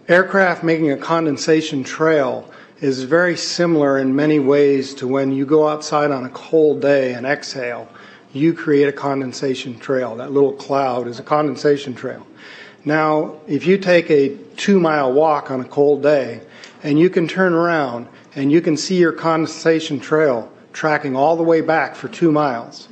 Aircraft making a condensation trail is very similar in many ways to when you go outside on a cold day and exhale. You create a condensation trail. That little cloud is a condensation trail. Now, if you take a 2-mile walk on a cold day and you can turn around and you can see your condensation trail tracking all the way back for 2 miles.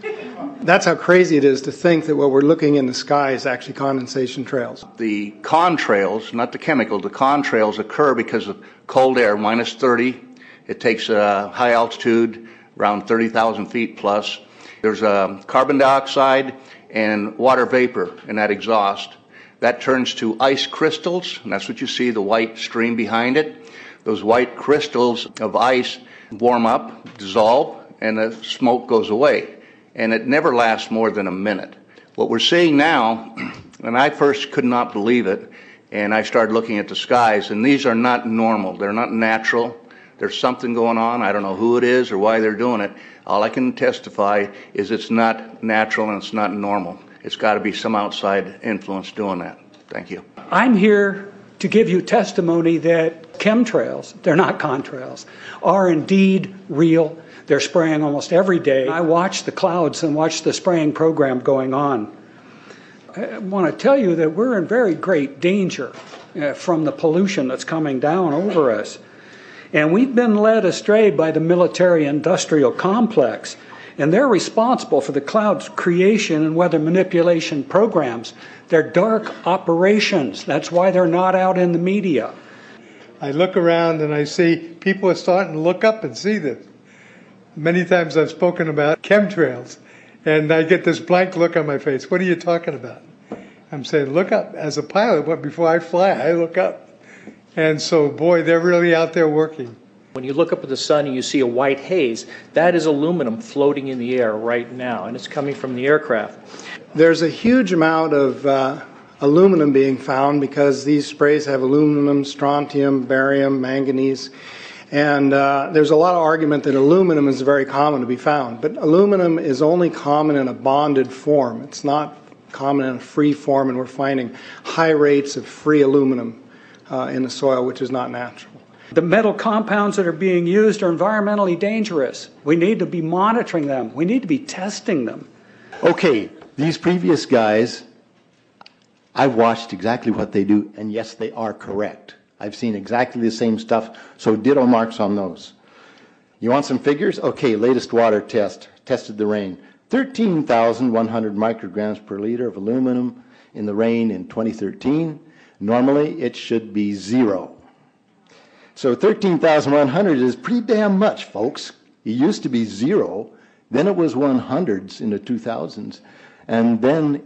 That's how crazy it is to think that what we're looking in the sky is actually condensation trails. The contrails, not the chemical, the contrails occur because of cold air, minus 30. It takes high altitude, around 30,000 feet plus. There's carbon dioxide and water vapor in that exhaust. That turns to ice crystals, and that's what you see, the white stream behind it. Those white crystals of ice warm up, dissolve, and the smoke goes away. And it never lasts more than a minute. What we're seeing now, and I first could not believe it, and I started looking at the skies, and these are not normal. They're not natural. There's something going on. I don't know who it is or why they're doing it. All I can testify is it's not natural and it's not normal. It's got to be some outside influence doing that. Thank you. I'm here to give you testimony that chemtrails, they're not contrails, are indeed real. They're spraying almost every day. I watch the clouds and watch the spraying program going on. I want to tell you that we're in very great danger from the pollution that's coming down over us. And we've been led astray by the military-industrial complex, and they're responsible for the cloud's creation and weather manipulation programs. They're dark operations. That's why they're not out in the media. I look around and I see people are starting to look up and see this. Many times I've spoken about chemtrails, and I get this blank look on my face. What are you talking about? I'm saying, look up. As a pilot, before I fly, I look up. And so, boy, they're really out there working. When you look up at the sun and you see a white haze, that is aluminum floating in the air right now, and it's coming from the aircraft. There's a huge amount of aluminum being found because these sprays have aluminum, strontium, barium, manganese. And there's a lot of argument that aluminum is very common to be found. But aluminum is only common in a bonded form. It's not common in a free form, and we're finding high rates of free aluminum in the soil, which is not natural. The metal compounds that are being used are environmentally dangerous. We need to be monitoring them. We need to be testing them. Okay, these previous guys, I've watched exactly what they do, and yes, they are correct. I've seen exactly the same stuff, so ditto marks on those. You want some figures? Okay, latest water test, tested the rain. 13,100 micrograms per liter of aluminum in the rain in 2013. Normally, it should be 0. So 13,100 is pretty damn much, folks. It used to be 0, then it was 100s in the 2000s. And then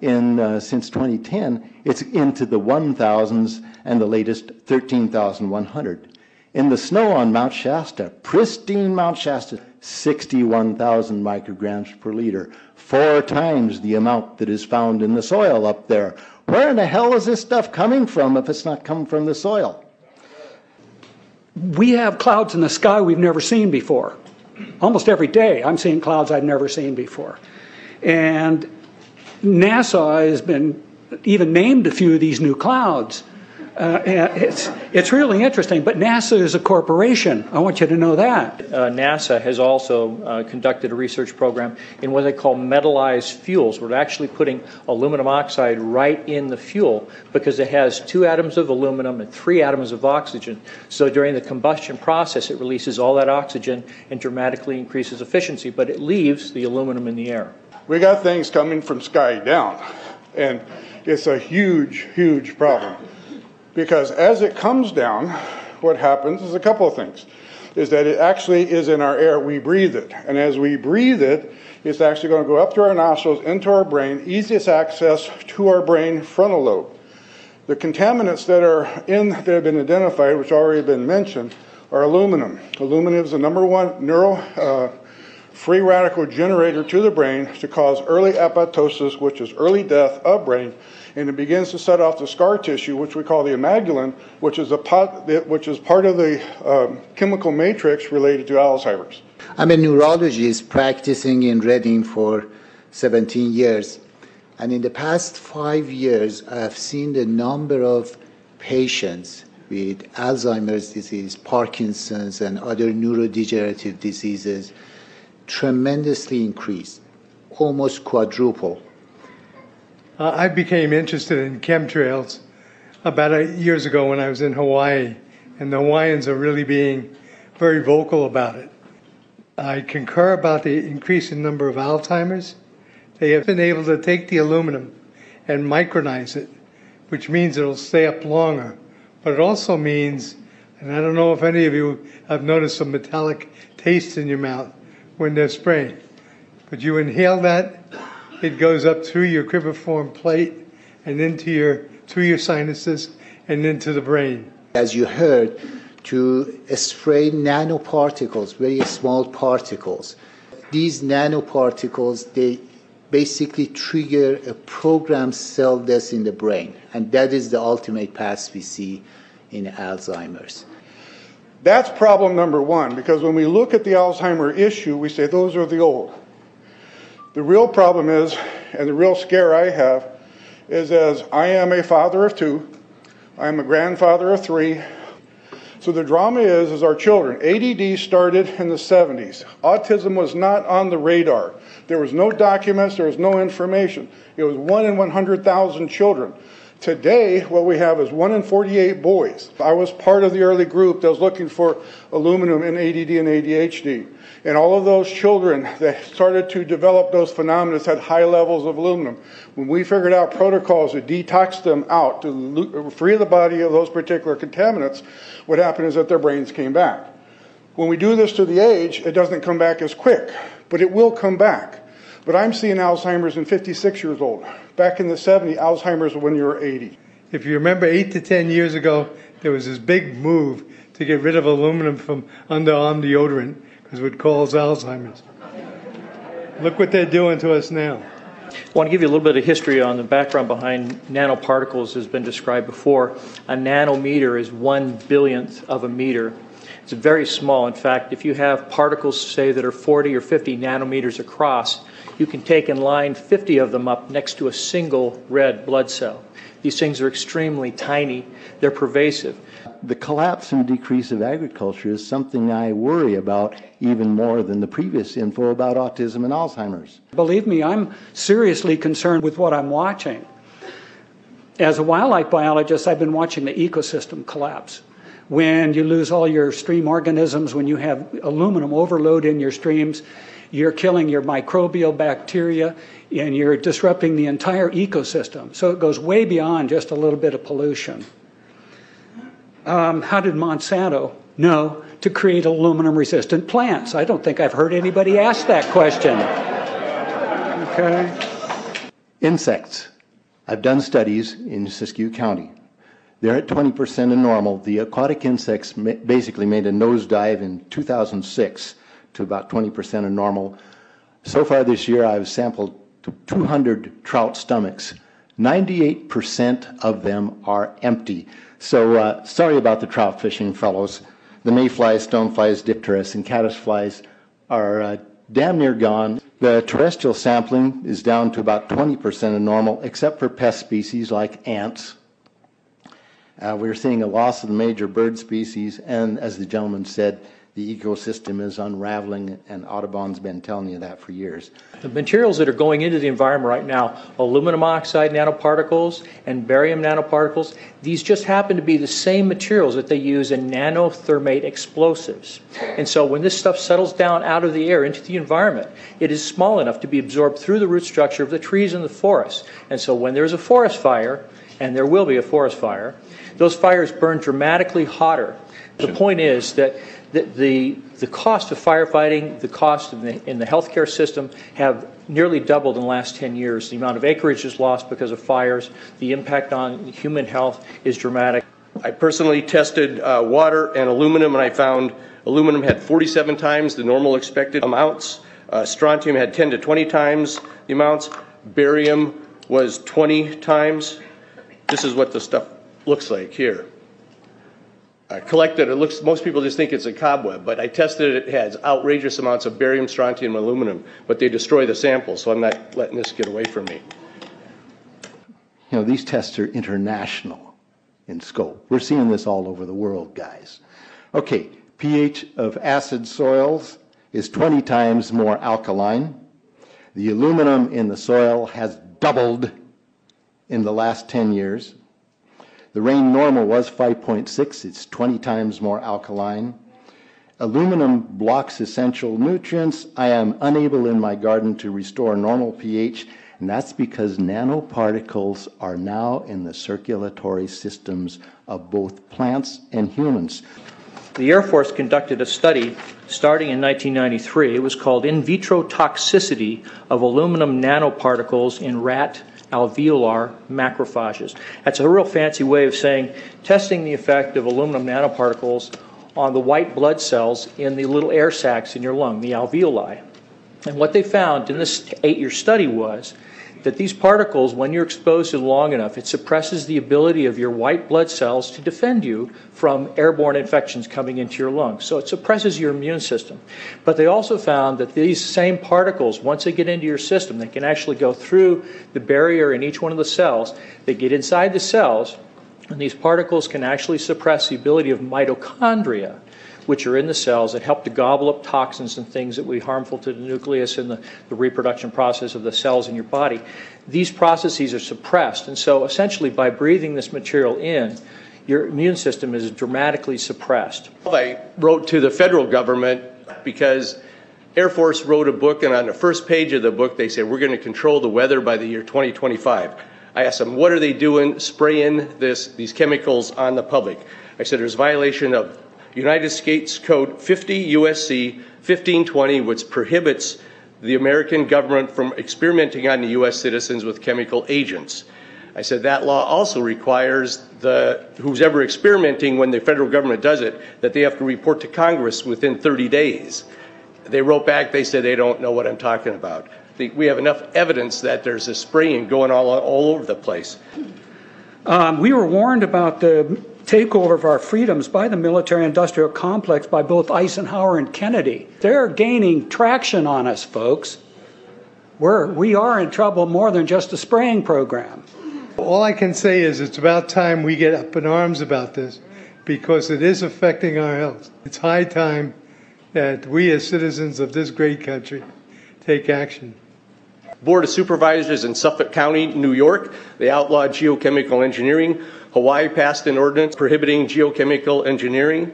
since 2010, it's into the 1,000s and the latest 13,100. In the snow on Mount Shasta, pristine Mount Shasta, 61,000 micrograms per liter, 4 times the amount that is found in the soil up there. Where in the hell is this stuff coming from if it's not coming from the soil? We have clouds in the sky we've never seen before. Almost every day I'm seeing clouds I've never seen before. And NASA has been even named a few of these new clouds. It's really interesting, but NASA is a corporation. I want you to know that. NASA has also conducted a research program in what they call metallized fuels. We're actually putting aluminum oxide right in the fuel because it has 2 atoms of aluminum and 3 atoms of oxygen. So during the combustion process, it releases all that oxygen and dramatically increases efficiency, but it leaves the aluminum in the air. We got things coming from sky down, and it's a huge, huge problem. Because as it comes down, what happens is a couple of things. Is that it actually is in our air. We breathe it. And as we breathe it, it's actually going to go up through our nostrils, into our brain, easiest access to our brain frontal lobe. The contaminants that have been identified, which already been mentioned, are aluminum. Aluminum is the #1 free radical generator to the brain to cause early apoptosis, which is early death of brain, and it begins to set off the scar tissue, which we call the amygdalin, which is part of the chemical matrix related to Alzheimer's. I'm a neurologist practicing in Reading for 17 years, and in the past 5 years, I have seen the number of patients with Alzheimer's disease, Parkinson's, and other neurodegenerative diseases tremendously increased, almost quadruple. I became interested in chemtrails about 8 years ago when I was in Hawaii, and the Hawaiians are really being very vocal about it. I concur about the increasing number of Alzheimer's. They have been able to take the aluminum and micronize it, which means it'll stay up longer. But it also means, and I don't know if any of you have noticed a metallic taste in your mouth when they're spraying, but you inhale that, it goes up through your cribriform plate and through your sinuses and into the brain. As you heard, to spray nanoparticles, very small particles. These nanoparticles, they basically trigger a programmed cell death in the brain, and that is the ultimate path we see in Alzheimer's. That's problem number one, because when we look at the Alzheimer issue, we say those are the old. The real problem is, and the real scare I have, is as I am a father of 2, I am a grandfather of 3. So the drama is our children. ADD started in the 70s. Autism was not on the radar. There was no documents, there was no information. It was 1 in 100,000 children. Today, what we have is 1 in 48 boys. I was part of the early group that was looking for aluminum in ADD and ADHD. And all of those children that started to develop those phenomena had high levels of aluminum. When we figured out protocols to detox them out, to free the body of those particular contaminants, what happened is that their brains came back. When we do this to the age, it doesn't come back as quick, but it will come back. But I'm seeing Alzheimer's in 56 years old. Back in the 70s, Alzheimer's when you were 80. If you remember 8 to 10 years ago, there was this big move to get rid of aluminum from underarm deodorant because it would cause Alzheimer's. Look what they're doing to us now. I want to give you a little bit of history on the background behind nanoparticles has been described before. A nanometer is 1/1000th of a meter. It's very small. In fact, if you have particles, say, that are 40 or 50 nanometers across, you can take and line 50 of them up next to a single red blood cell. These things are extremely tiny. They're pervasive. The collapse and decrease of agriculture is something I worry about even more than the previous info about autism and Alzheimer's. Believe me, I'm seriously concerned with what I'm watching. As a wildlife biologist, I've been watching the ecosystem collapse. When you lose all your stream organisms, when you have aluminum overload in your streams, you're killing your microbial bacteria and you're disrupting the entire ecosystem. So it goes way beyond just a little bit of pollution. How did Monsanto know to create aluminum-resistant plants? I don't think I've heard anybody ask that question. Okay. Insects. I've done studies in Siskiyou County. They're at 20% of normal. The aquatic insects basically made a nosedive in 2006 to about 20% of normal. So far this year, I've sampled 200 trout stomachs. 98% of them are empty. So sorry about the trout fishing, fellows. The mayflies, stoneflies, dipterus, and caddisflies are damn near gone. The terrestrial sampling is down to about 20% of normal, except for pest species like ants. We're seeing a loss of the major bird species, and as the gentleman said, the ecosystem is unraveling, and Audubon's been telling you that for years. The materials that are going into the environment right now, aluminum oxide nanoparticles and barium nanoparticles, these just happen to be the same materials that they use in nanothermate explosives. And so when this stuff settles down out of the air into the environment, it is small enough to be absorbed through the root structure of the trees in the forest. And so when there's a forest fire, and there will be a forest fire, those fires burn dramatically hotter. The point is that the cost of firefighting, the cost in the healthcare system have nearly doubled in the last 10 years. The amount of acreage is lost because of fires. The impact on human health is dramatic. I personally tested water and aluminum, and I found aluminum had 47 times the normal expected amounts. Strontium had 10 to 20 times the amounts. Barium was 20 times. This is what the stuff looks like here. Collected, most people just think it's a cobweb, but I tested it. It has outrageous amounts of barium, strontium, and aluminum, but they destroy the sample, so I'm not letting this get away from me. You know, these tests are international. in scope. We're seeing this all over the world, guys. Okay, pH of acid soils is 20 times more alkaline. The aluminum in the soil has doubled in the last 10 years. The rain normal was 5.6. It's 20 times more alkaline. Aluminum blocks essential nutrients. I am unable in my garden to restore normal pH, and that's because nanoparticles are now in the circulatory systems of both plants and humans. The Air Force conducted a study starting in 1993. It was called In Vitro Toxicity of Aluminum Nanoparticles in Rat Alveolar Macrophages. That's a real fancy way of saying testing the effect of aluminum nanoparticles on the white blood cells in the little air sacs in your lung, the alveoli. And what they found in this 8-year study was that these particles, when you're exposed to them long enough, it suppresses the ability of your white blood cells to defend you from airborne infections coming into your lungs. So it suppresses your immune system. But they also found that these same particles, once they get into your system, they can actually go through the barrier in each one of the cells. They get inside the cells, and these particles can actually suppress the ability of mitochondria, which are in the cells that help to gobble up toxins and things that would be harmful to the nucleus and the reproduction process of the cells in your body. These processes are suppressed, and so essentially by breathing this material in, your immune system is dramatically suppressed. I wrote to the federal government because Air Force wrote a book, and on the first page of the book they said, we're going to control the weather by the year 2025. I asked them, what are they doing spraying these chemicals on the public? I said, there's violation of United States Code 50 USC 1520, which prohibits the American government from experimenting on the U.S. citizens with chemical agents. I said that law also requires who's ever experimenting, when the federal government does it, that they have to report to Congress within 30 days. They wrote back, they said they don't know what I'm talking about. We have enough evidence that there's a spraying going all over the place. We were warned about the takeover of our freedoms by the military-industrial complex by both Eisenhower and Kennedy. They're gaining traction on us, folks. We are in trouble more than just a spraying program. All I can say is it's about time we get up in arms about this, because it is affecting our health. It's high time that we as citizens of this great country take action. Board of Supervisors in Suffolk County, New York, they outlawed geochemical engineering. Hawaii passed an ordinance prohibiting geochemical engineering.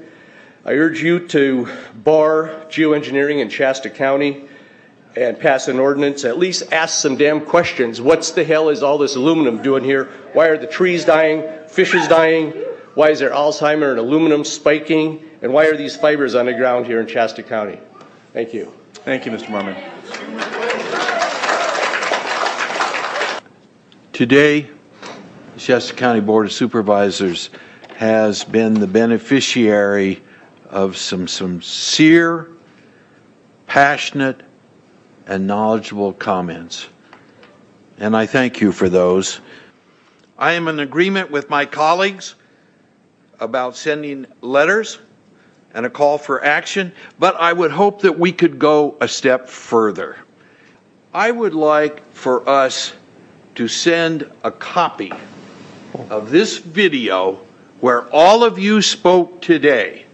I urge you to bar geoengineering in Shasta County and pass an ordinance. At least ask some damn questions. What the hell is all this aluminum doing here? Why are the trees dying, fishes dying? Why is there Alzheimer and aluminum spiking? And why are these fibers on the ground here in Shasta County? Thank you. Thank you, Mr. Marmon. Today, the Shasta County Board of Supervisors has been the beneficiary of some sincere, passionate, and knowledgeable comments. And I thank you for those. I am in agreement with my colleagues about sending letters and a call for action, but I would hope that we could go a step further. I would like for us to send a copy of this video where all of you spoke today,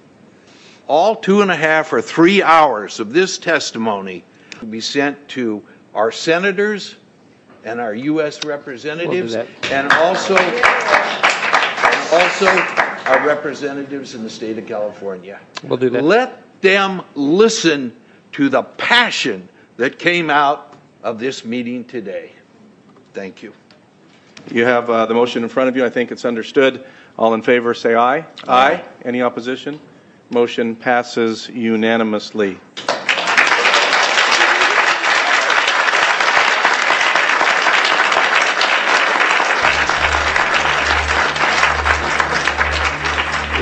all 2.5 or 3 hours of this testimony, to be sent to our senators and our U.S. representatives, and also our representatives in the state of California. We'll do that. Let them listen to the passion that came out of this meeting today. Thank you. You have the motion in front of you. I think it's understood. All in favor say aye. Aye. Any opposition? Motion passes unanimously.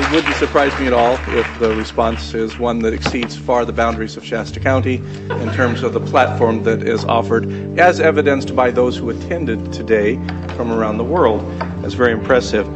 It wouldn't surprise me at all if the response is one that exceeds far the boundaries of Shasta County in terms of the platform that is offered, as evidenced by those who attended today from around the world. That's very impressive.